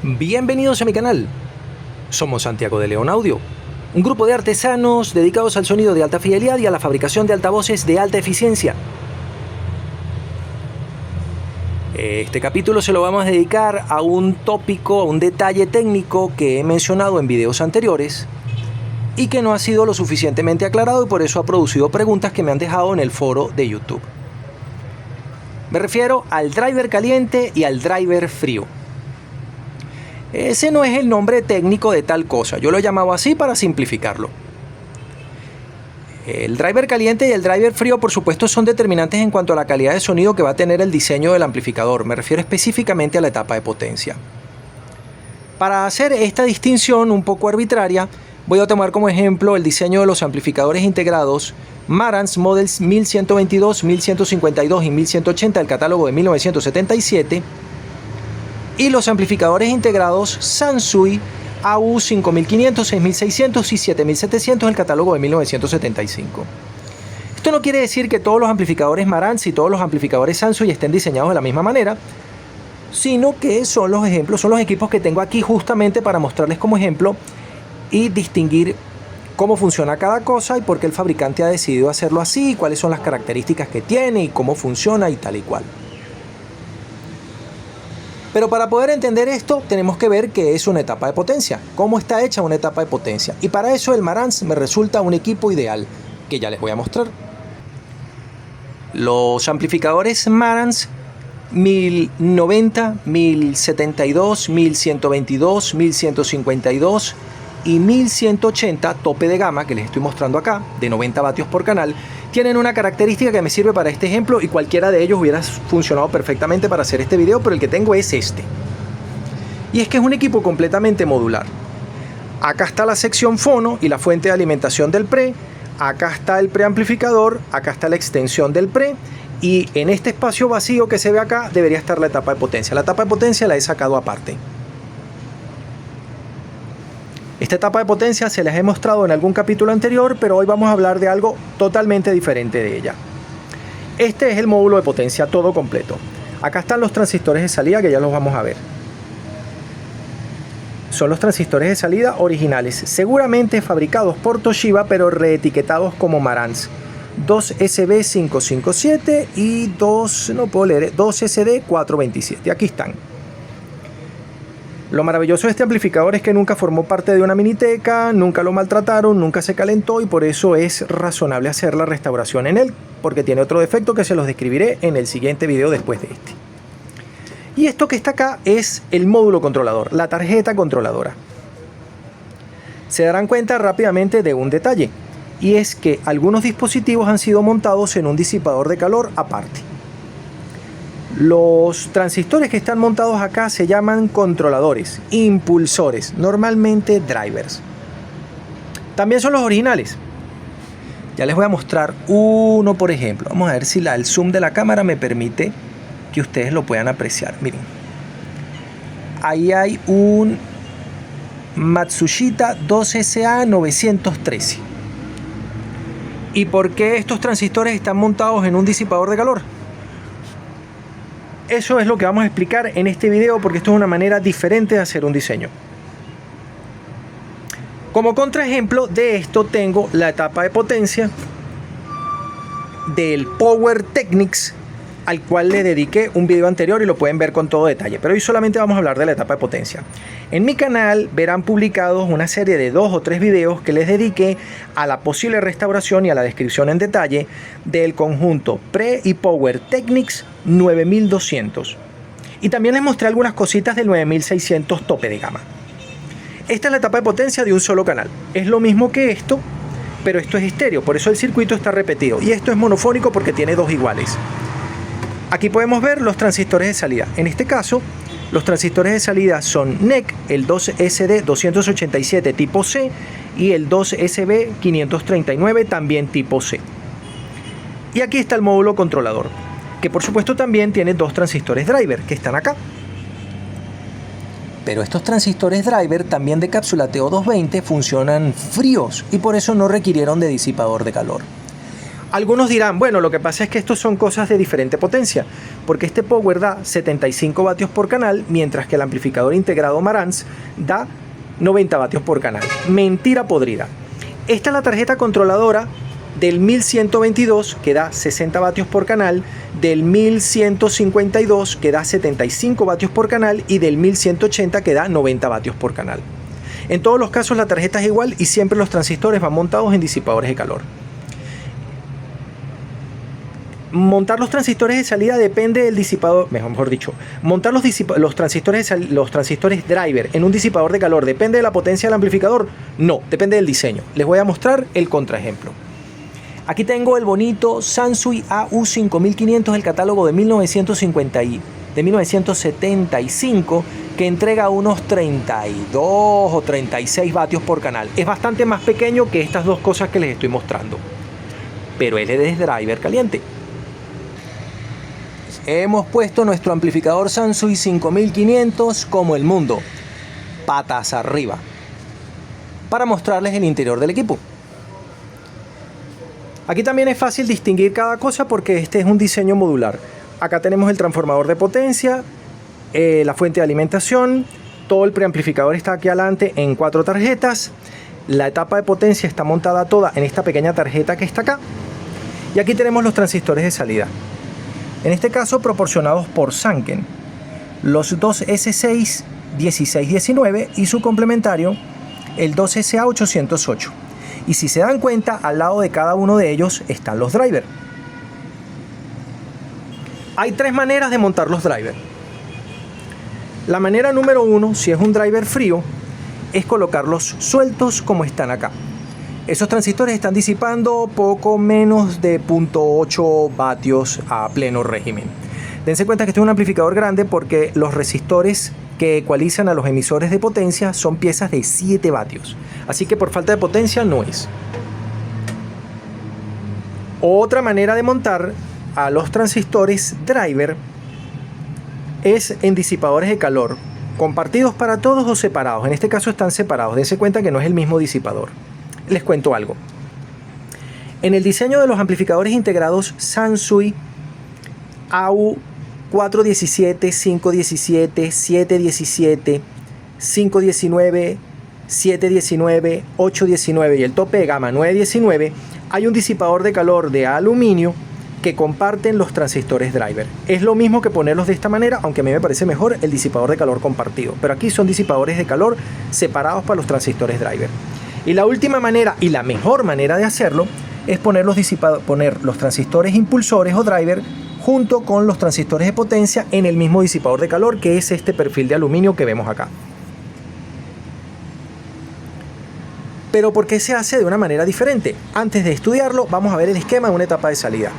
Bienvenidos a mi canal. Somos Santiago de León Audio, un grupo de artesanos dedicados al sonido de alta fidelidad y a la fabricación de altavoces de alta eficiencia. Este capítulo se lo vamos a dedicar a un tópico, a un detalle técnico que he mencionado en videos anteriores y que no ha sido lo suficientemente aclarado y por eso ha producido preguntas que me han dejado en el foro de YouTube. Me refiero al driver caliente y al driver frío. Ese no es el nombre técnico de tal cosa, yo lo he llamado así para simplificarlo. El driver caliente y el driver frío, por supuesto, son determinantes en cuanto a la calidad de sonido que va a tener el diseño del amplificador. Me refiero específicamente a la etapa de potencia. Para hacer esta distinción un poco arbitraria, voy a tomar como ejemplo el diseño de los amplificadores integrados Marantz Models 1122, 1152 y 1180 del catálogo de 1977 y los amplificadores integrados Sansui AU 5500, 6600 y 7700 del catálogo de 1975. Esto no quiere decir que todos los amplificadores Marantz y todos los amplificadores Sansui estén diseñados de la misma manera, sino que son los ejemplos, son los equipos que tengo aquí justamente para mostrarles como ejemplo y distinguir cómo funciona cada cosa y por qué el fabricante ha decidido hacerlo así, cuáles son las características que tiene y cómo funciona y tal y cual. Pero para poder entender esto tenemos que ver qué es una etapa de potencia, cómo está hecha una etapa de potencia. Y para eso el Marantz me resulta un equipo ideal, que ya les voy a mostrar. Los amplificadores Marantz 1090, 1072, 1122, 1152 y 1180 tope de gama que les estoy mostrando acá, de 90 vatios por canal, tienen una característica que me sirve para este ejemplo y cualquiera de ellos hubiera funcionado perfectamente para hacer este video, pero el que tengo es este. Y es que es un equipo completamente modular. Acá está la sección fono y la fuente de alimentación del pre, acá está el preamplificador, acá está la extensión del pre y en este espacio vacío que se ve acá debería estar la etapa de potencia. La etapa de potencia la he sacado aparte. Esta etapa de potencia se las he mostrado en algún capítulo anterior, pero hoy vamos a hablar de algo totalmente diferente de ella. Este es el módulo de potencia todo completo. Acá están los transistores de salida que ya los vamos a ver. Son los transistores de salida originales, seguramente fabricados por Toshiba, pero reetiquetados como Marantz. 2SB557 y 2SD427. Aquí están. Lo maravilloso de este amplificador es que nunca formó parte de una miniteca, nunca lo maltrataron, nunca se calentó y por eso es razonable hacer la restauración en él, porque tiene otro defecto que se los describiré en el siguiente video después de este. Y esto que está acá es el módulo controlador, la tarjeta controladora. Se darán cuenta rápidamente de un detalle, y es que algunos dispositivos han sido montados en un disipador de calor aparte. Los transistores que están montados acá se llaman controladores, impulsores, normalmente drivers. También son los originales. Ya les voy a mostrar uno por ejemplo. Vamos a ver si el zoom de la cámara me permite que ustedes lo puedan apreciar. Miren, ahí hay un Matsushita 2SA913. ¿Y por qué estos transistores están montados en un disipador de calor? Eso es lo que vamos a explicar en este video porque esto es una manera diferente de hacer un diseño. Como contraejemplo de esto tengo la etapa de potencia del Power Technics al cual le dediqué un video anterior y lo pueden ver con todo detalle, pero hoy solamente vamos a hablar de la etapa de potencia. En mi canal verán publicados una serie de 2 o 3 videos que les dediqué a la posible restauración y a la descripción en detalle del conjunto Pre y Power Technics 9200 y también les mostré algunas cositas del 9600 tope de gama. Esta es la etapa de potencia de un solo canal, es lo mismo que esto, pero esto es estéreo, por eso el circuito está repetido y esto es monofónico porque tiene dos iguales. Aquí podemos ver los transistores de salida. En este caso, los transistores de salida son NEC, el 2SD287 tipo C y el 2SB539 también tipo C. Y aquí está el módulo controlador, que por supuesto también tiene dos transistores driver que están acá. Pero estos transistores driver también de cápsula TO220 funcionan fríos y por eso no requirieron de disipador de calor. Algunos dirán, bueno, lo que pasa es que estos son cosas de diferente potencia. porque este power da 75 vatios por canal, mientras que el amplificador integrado Marantz da 90 vatios por canal. Mentira podrida. Esta es la tarjeta controladora del 1122 que da 60 vatios por canal, del 1152 que da 75 vatios por canal y del 1180 que da 90 vatios por canal. En todos los casos la tarjeta es igual y siempre los transistores van montados en disipadores de calor. Montar los transistores de salida depende del disipador, mejor dicho, montar los transistores driver en un disipador de calor depende de la potencia del amplificador. No, depende del diseño. Les voy a mostrar el contraejemplo. Aquí tengo el bonito Sansui AU5500 del catálogo de 1975 que entrega unos 32 o 36 vatios por canal. Es bastante más pequeño que estas dos cosas que les estoy mostrando, pero él es driver caliente. Hemos puesto nuestro amplificador Sansui 5500 como el mundo, patas arriba, para mostrarles el interior del equipo. Aquí también es fácil distinguir cada cosa porque este es un diseño modular. Acá tenemos el transformador de potencia, la fuente de alimentación, todo el preamplificador está aquí adelante en 4 tarjetas. La etapa de potencia está montada toda en esta pequeña tarjeta que está acá. Y aquí tenemos los transistores de salida. En este caso proporcionados por Sanken. Los dos S6 1619 y su complementario, el 2SA808. Y si se dan cuenta, al lado de cada uno de ellos están los drivers. Hay 3 maneras de montar los drivers. La manera número 1, si es un driver frío, es colocarlos sueltos como están acá. Esos transistores están disipando poco menos de 0.8 vatios a pleno régimen. Dense cuenta que este es un amplificador grande porque los resistores que ecualizan a los emisores de potencia son piezas de 7 vatios. Así que por falta de potencia no es. Otra manera de montar a los transistores driver es en disipadores de calor, compartidos para todos o separados. En este caso están separados. Dense cuenta que no es el mismo disipador. Les cuento algo. En el diseño de los amplificadores integrados Sansui AU 417, 517, 717, 519, 719, 819 y el tope de gama 919, hay un disipador de calor de aluminio que comparten los transistores driver. Es lo mismo que ponerlos de esta manera, aunque a mí me parece mejor el disipador de calor compartido. Pero aquí son disipadores de calor separados para los transistores driver. Y la última manera y la mejor manera de hacerlo es poner los transistores impulsores o driver junto con los transistores de potencia en el mismo disipador de calor, que es este perfil de aluminio que vemos acá. Pero ¿por qué se hace de una manera diferente? Antes de estudiarlo, vamos a ver el esquema de una etapa de salida.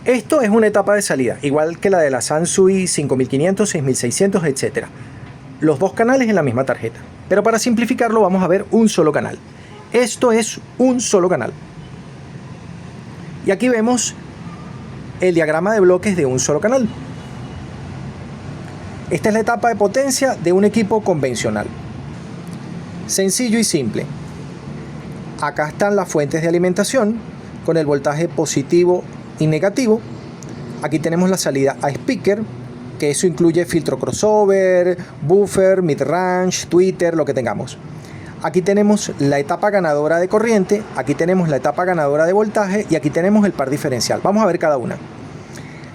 Esto es una etapa de salida, igual que la de la Sansui 5500, 6600, etc. Los dos canales en la misma tarjeta. Pero para simplificarlo vamos a ver un solo canal. Esto es un solo canal. Y aquí vemos el diagrama de bloques de un solo canal. Esta es la etapa de potencia de un equipo convencional. Sencillo y simple. Acá están las fuentes de alimentación con el voltaje positivo y negativo. Aquí tenemos la salida a speaker, que eso incluye filtro crossover, buffer, mid-range, tweeter, lo que tengamos. Aquí tenemos la etapa ganadora de corriente, aquí tenemos la etapa ganadora de voltaje y aquí tenemos el par diferencial. Vamos a ver cada una.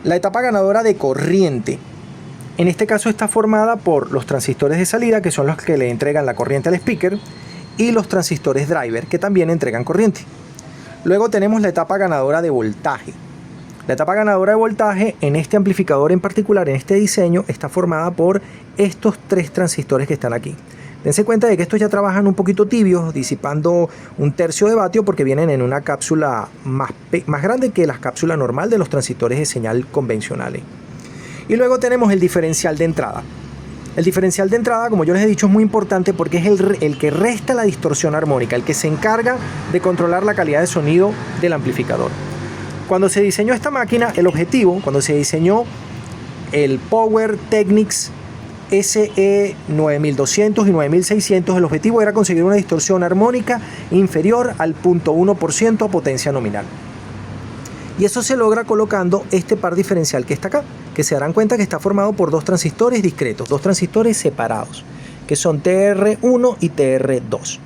La etapa ganadora de corriente, en este caso está formada por los transistores de salida, que son los que le entregan la corriente al speaker, y los transistores driver, que también entregan corriente. Luego tenemos la etapa ganadora de voltaje. La etapa ganadora de voltaje en este amplificador en particular, en este diseño, está formada por estos 3 transistores que están aquí. Dense cuenta de que estos ya trabajan un poquito tibios, disipando 1/3 de vatio porque vienen en una cápsula más grande que la cápsula normal de los transistores de señal convencionales. Y luego tenemos el diferencial de entrada. El diferencial de entrada, como yo les he dicho, es muy importante porque es el que resta la distorsión armónica, el que se encarga de controlar la calidad de sonido del amplificador. Cuando se diseñó esta máquina, el objetivo, cuando se diseñó el Power Technics SE9200 y 9600, el objetivo era conseguir una distorsión armónica inferior al 0.1% a potencia nominal. Y eso se logra colocando este par diferencial que está acá, que se darán cuenta que está formado por dos transistores discretos, dos transistores separados, que son TR1 y TR2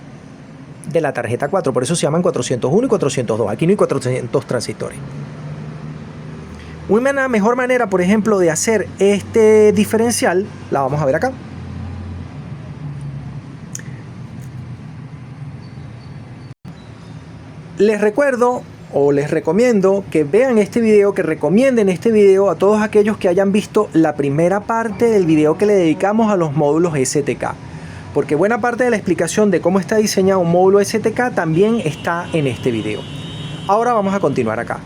de la tarjeta 4, por eso se llaman 401 y 402, aquí no hay 400 transistores. Una mejor manera, por ejemplo, de hacer este diferencial, la vamos a ver acá. Les recuerdo o les recomiendo que vean este video, que recomienden este video a todos aquellos que hayan visto la primera parte del video que le dedicamos a los módulos STK, porque buena parte de la explicación de cómo está diseñado un módulo STK también está en este video. Ahora vamos a continuar acá.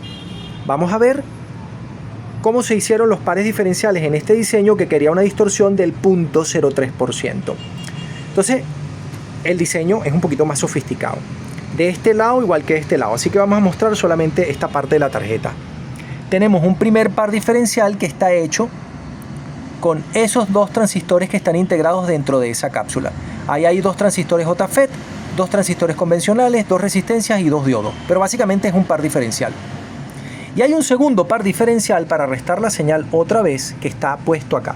Vamos a ver cómo se hicieron los pares diferenciales en este diseño que quería una distorsión del 0.03%. Entonces, el diseño es un poquito más sofisticado. De este lado igual que de este lado, así que vamos a mostrar solamente esta parte de la tarjeta. Tenemos un primer par diferencial que está hecho con esos dos transistores que están integrados dentro de esa cápsula. Ahí hay dos transistores JFET, dos transistores convencionales, dos resistencias y dos diodos, pero básicamente es un par diferencial. Y hay un segundo par diferencial para restar la señal otra vez que está puesto acá.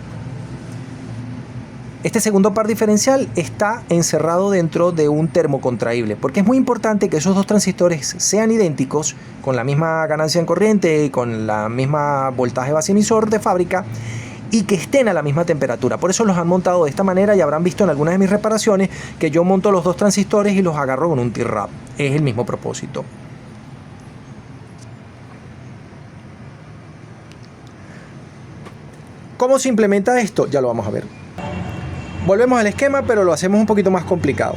Este segundo par diferencial está encerrado dentro de un termocontraíble, porque es muy importante que esos dos transistores sean idénticos, con la misma ganancia en corriente y con la misma voltaje base emisor de fábrica, y que estén a la misma temperatura. Por eso los han montado de esta manera, y habrán visto en algunas de mis reparaciones que yo monto los dos transistores y los agarro con un T-Wrap. Es el mismo propósito. ¿Cómo se implementa esto? Ya lo vamos a ver. Volvemos al esquema, pero lo hacemos un poquito más complicado.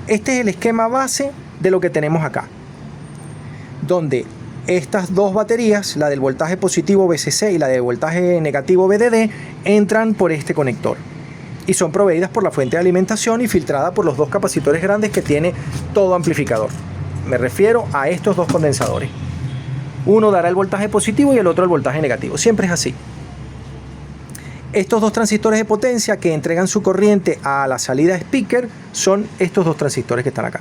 Este es el esquema base de lo que tenemos acá, donde estas dos baterías, la del voltaje positivo VCC y la del voltaje negativo VDD, entran por este conector y son proveídas por la fuente de alimentación y filtradas por los dos capacitores grandes que tiene todo amplificador. Me refiero a estos dos condensadores. Uno dará el voltaje positivo y el otro el voltaje negativo. Siempre es así. Estos dos transistores de potencia que entregan su corriente a la salida speaker son estos dos transistores que están acá.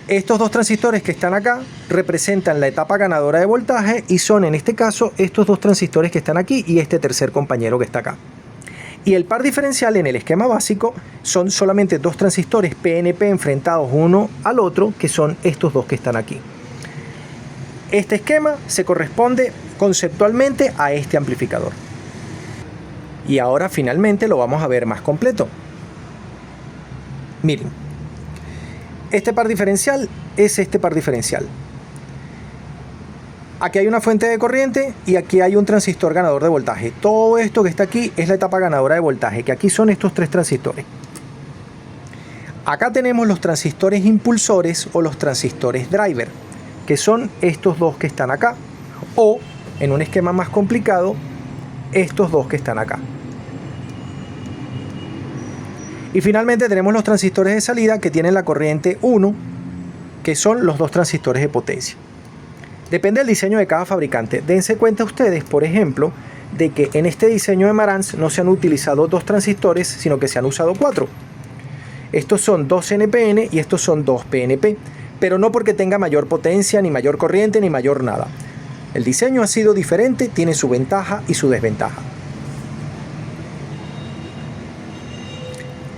Estos dos transistores que están acá representan la etapa ganadora de voltaje y son en este caso estos dos transistores que están aquí y este tercer compañero que está acá. Y el par diferencial en el esquema básico son solamente dos transistores PNP enfrentados uno al otro, que son estos dos que están aquí. Este esquema se corresponde conceptualmente a este amplificador. Y ahora finalmente lo vamos a ver más completo. Miren, este par diferencial es este par diferencial. Aquí hay una fuente de corriente y aquí hay un transistor ganador de voltaje. Todo esto que está aquí es la etapa ganadora de voltaje, que aquí son estos tres transistores. Acá tenemos los transistores impulsores o los transistores driver, que son estos dos que están acá, o en un esquema más complicado, estos dos que están acá. Y finalmente tenemos los transistores de salida que tienen la corriente 1, que son los dos transistores de potencia. Depende del diseño de cada fabricante. Dense cuenta ustedes, por ejemplo, de que en este diseño de Marantz no se han utilizado dos transistores, sino que se han usado 4. Estos son 2 NPN y estos son 2 PNP, pero no porque tenga mayor potencia, ni mayor corriente, ni mayor nada. El diseño ha sido diferente, tiene su ventaja y su desventaja.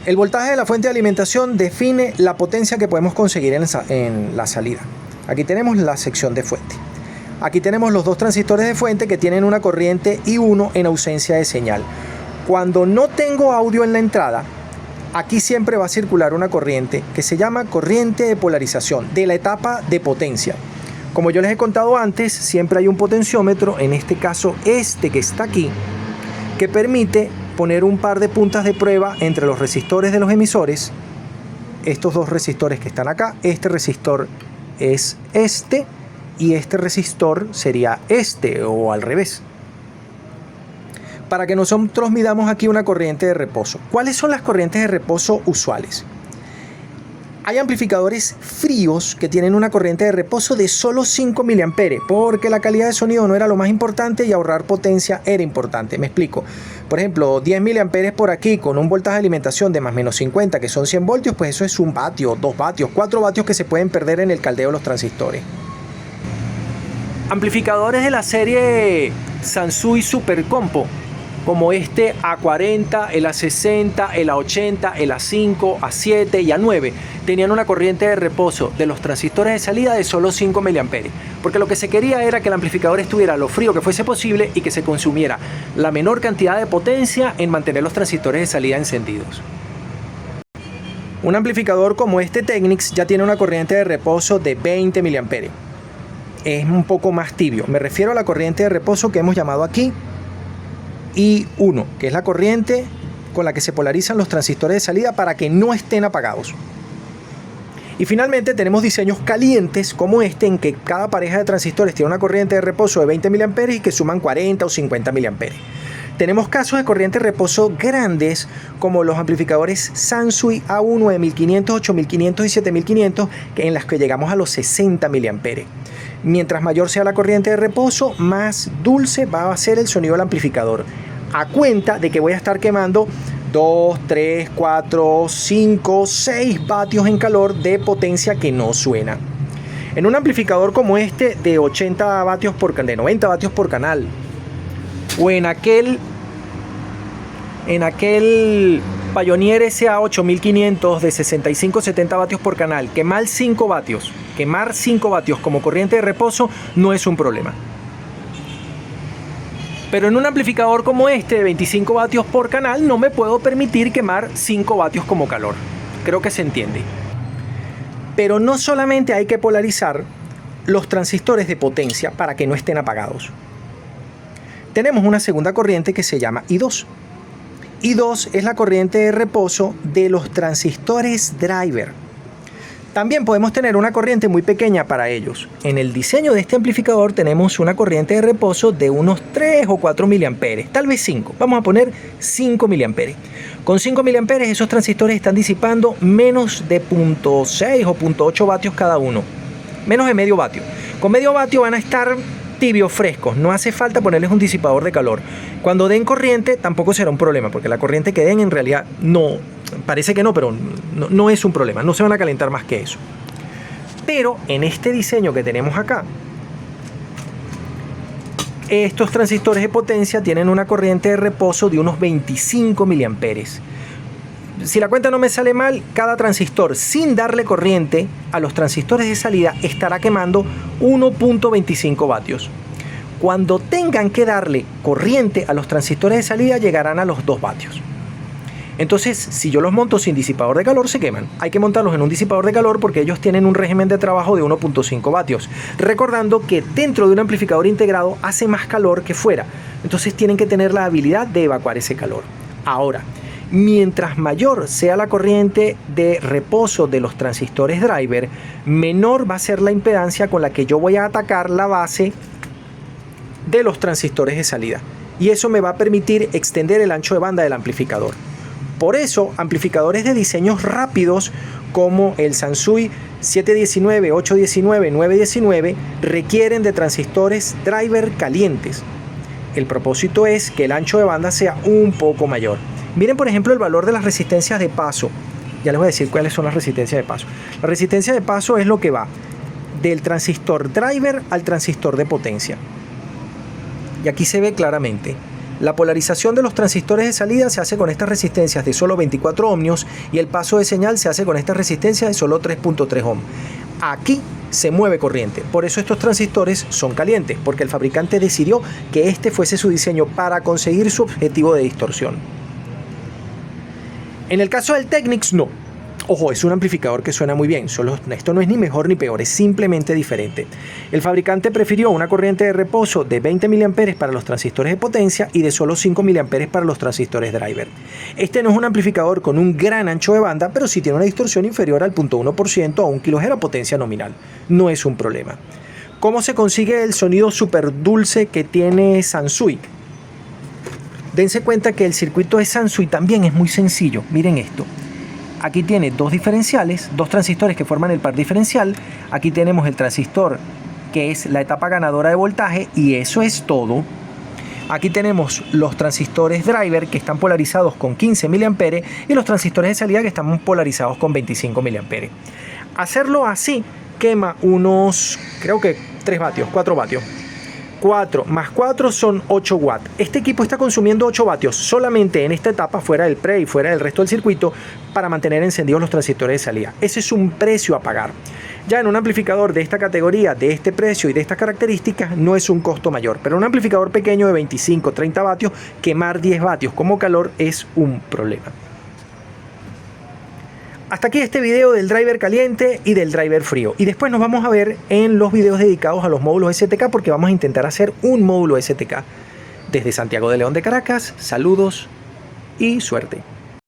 El voltaje de la fuente de alimentación define la potencia que podemos conseguir en la salida. Aquí tenemos la sección de fuente. Aquí tenemos los dos transistores de fuente que tienen una corriente I1 en ausencia de señal. Cuando no tengo audio en la entrada, aquí siempre va a circular una corriente que se llama corriente de polarización de la etapa de potencia. Como yo les he contado antes, siempre hay un potenciómetro, en este caso este que está aquí, que permite poner un par de puntas de prueba entre los resistores de los emisores. Estos dos resistores que están acá, este resistor es este y este resistor sería este o al revés, para que nosotros midamos aquí una corriente de reposo. ¿Cuáles son las corrientes de reposo usuales? Hay amplificadores fríos que tienen una corriente de reposo de solo 5 mA, porque la calidad de sonido no era lo más importante y ahorrar potencia era importante. Me explico. Por ejemplo, 10 mA por aquí con un voltaje de alimentación de más o menos 50, que son 100 voltios, pues eso es 1 vatio, 2 vatios, 4 vatios que se pueden perder en el caldeo de los transistores. Amplificadores de la serie Sansui Super Compo, como este A40, el A60, el A80, el A5, A7 y A9, tenían una corriente de reposo de los transistores de salida de solo 5 mA, porque lo que se quería era que el amplificador estuviera lo frío que fuese posible y que se consumiera la menor cantidad de potencia en mantener los transistores de salida encendidos. Un amplificador como este Technics ya tiene una corriente de reposo de 20 mA. Es un poco más tibio. Me refiero a la corriente de reposo que hemos llamado aquí I1, que es la corriente con la que se polarizan los transistores de salida para que no estén apagados. Y finalmente tenemos diseños calientes como este, en que cada pareja de transistores tiene una corriente de reposo de 20 mA y que suman 40 o 50 mA. Tenemos casos de corriente de reposo grandes como los amplificadores Sansui A1 de 1500, 8500 y 7500, en las que llegamos a los 60 mA. Mientras mayor sea la corriente de reposo, más dulce va a ser el sonido del amplificador, a cuenta de que voy a estar quemando 2, 3, 4, 5, 6 vatios en calor de potencia que no suena. En un amplificador como este de 80 vatios de 90 vatios por canal, o en aquel Pioneer SA8500 de 65-70 vatios por canal, quemar 5 vatios como corriente de reposo no es un problema. Pero en un amplificador como este de 25 vatios por canal no me puedo permitir quemar 5 vatios como calor. Creo que se entiende. Pero no solamente hay que polarizar los transistores de potencia para que no estén apagados. Tenemos una segunda corriente que se llama I2. I2 es la corriente de reposo de los transistores driver. También podemos tener una corriente muy pequeña para ellos. En el diseño de este amplificador tenemos una corriente de reposo de unos 3 o 4 mA, tal vez 5. Vamos a poner 5 mA. Con 5 mA esos transistores están disipando menos de 0.6 o 0.8 vatios cada uno. Menos de medio vatio. Con medio vatio van a estar tibios, frescos. No hace falta ponerles un disipador de calor. Cuando den corriente tampoco será un problema, porque la corriente que den en realidad no, parece que no, pero no es un problema. No se van a calentar más que eso. Pero en este diseño que tenemos acá, estos transistores de potencia tienen una corriente de reposo de unos 25 mA. Si la cuenta no me sale mal, cada transistor sin darle corriente a los transistores de salida estará quemando 1.25 vatios. Cuando tengan que darle corriente a los transistores de salida llegarán a los 2 vatios. Entonces, si yo los monto sin disipador de calor, se queman. Hay que montarlos en un disipador de calor porque ellos tienen un régimen de trabajo de 1.5 vatios. Recordando que dentro de un amplificador integrado hace más calor que fuera. Entonces tienen que tener la habilidad de evacuar ese calor. Ahora, mientras mayor sea la corriente de reposo de los transistores driver, menor va a ser la impedancia con la que yo voy a atacar la base de los transistores de salida. Y eso me va a permitir extender el ancho de banda del amplificador. Por eso, amplificadores de diseños rápidos como el Sansui 719, 819, 919 requieren de transistores driver calientes. El propósito es que el ancho de banda sea un poco mayor. Miren, por ejemplo, el valor de las resistencias de paso. Ya les voy a decir cuáles son las resistencias de paso. La resistencia de paso es lo que va del transistor driver al transistor de potencia. Y aquí se ve claramente. La polarización de los transistores de salida se hace con estas resistencias de solo 24 ohmios y el paso de señal se hace con estas resistencias de solo 3.3 ohm. Aquí se mueve corriente, por eso estos transistores son calientes, porque el fabricante decidió que este fuese su diseño para conseguir su objetivo de distorsión. En el caso del Technics, no. Ojo, es un amplificador que suena muy bien, esto no es ni mejor ni peor, es simplemente diferente. El fabricante prefirió una corriente de reposo de 20 mA para los transistores de potencia y de solo 5 mA para los transistores driver. Este no es un amplificador con un gran ancho de banda, pero sí tiene una distorsión inferior al 0.1% a 1 kHz a potencia nominal. No es un problema. ¿Cómo se consigue el sonido súper dulce que tiene Sansui? Dense cuenta que el circuito de Sansui también es muy sencillo. Miren esto. Aquí tiene dos diferenciales, dos transistores que forman el par diferencial. Aquí tenemos el transistor que es la etapa ganadora de voltaje y eso es todo. Aquí tenemos los transistores driver que están polarizados con 15 mA y los transistores de salida que están polarizados con 25 mA. Hacerlo así quema unos, creo que 3 vatios, 4 vatios. 4 más 4 son 8 watts. Este equipo está consumiendo 8 vatios solamente en esta etapa, fuera del pre y fuera del resto del circuito, para mantener encendidos los transistores de salida. Ese es un precio a pagar. Ya en un amplificador de esta categoría, de este precio y de estas características, no es un costo mayor. Pero en un amplificador pequeño de 25, 30 vatios, quemar 10 vatios como calor es un problema. Hasta aquí este video del driver caliente y del driver frío. Y después nos vamos a ver en los videos dedicados a los módulos STK, porque vamos a intentar hacer un módulo STK. Desde Santiago de León de Caracas, saludos y suerte.